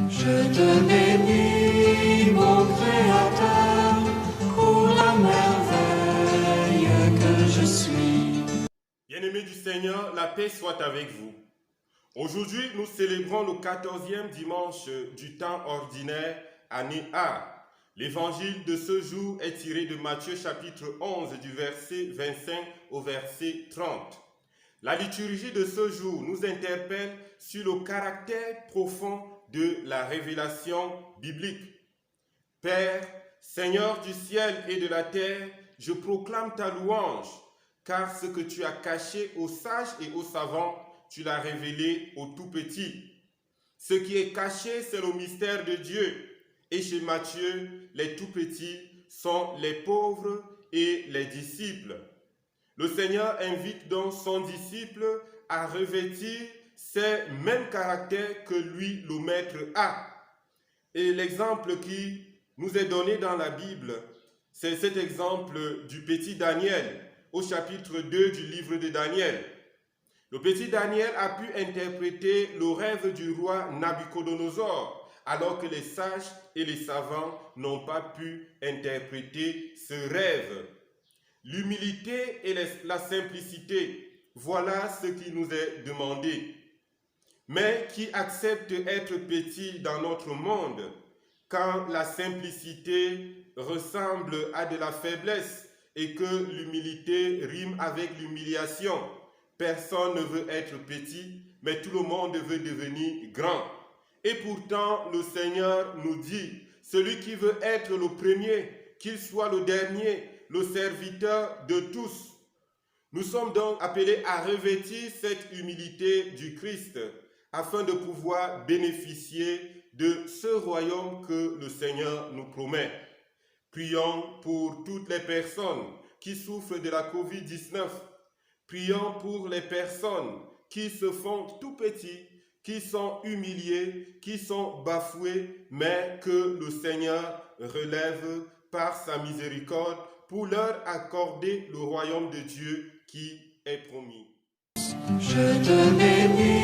Je te bénis, mon Créateur, pour la merveille que je suis. Bien-aimés du Seigneur, la paix soit avec vous. Aujourd'hui, nous célébrons le 14e dimanche du temps ordinaire, année A. L'évangile de ce jour est tiré de Matthieu chapitre 11 du verset 25 au verset 30. La liturgie de ce jour nous interpelle sur le caractère profond de la révélation biblique. Père, Seigneur du ciel et de la terre, je proclame ta louange, car ce que tu as caché aux sages et aux savants, tu l'as révélé aux tout petits. Ce qui est caché, c'est le mystère de Dieu. Et chez Matthieu, les tout petits sont les pauvres et les disciples. Le Seigneur invite donc son disciple à revêtir ces mêmes caractères que lui, le Maître, a. Et l'exemple qui nous est donné dans la Bible, c'est cet exemple du petit Daniel, au chapitre 2 du livre de Daniel. Le petit Daniel a pu interpréter le rêve du roi Nabuchodonosor, alors que les sages et les savants n'ont pas pu interpréter ce rêve. L'humilité et la simplicité, voilà ce qui nous est demandé. Mais qui accepte d'être petit dans notre monde, quand la simplicité ressemble à de la faiblesse et que l'humilité rime avec l'humiliation. Personne ne veut être petit, mais tout le monde veut devenir grand. Et pourtant, le Seigneur nous dit, celui qui veut être le premier, qu'il soit le dernier, le serviteur de tous. Nous sommes donc appelés à revêtir cette humilité du Christ, afin de pouvoir bénéficier de ce royaume que le Seigneur nous promet. Prions pour toutes les personnes qui souffrent de la COVID-19. Prions pour les personnes qui se font tout petits, qui sont humiliés, qui sont bafoués, mais que le Seigneur relève par sa miséricorde pour leur accorder le royaume de Dieu qui est promis. Je te bénis.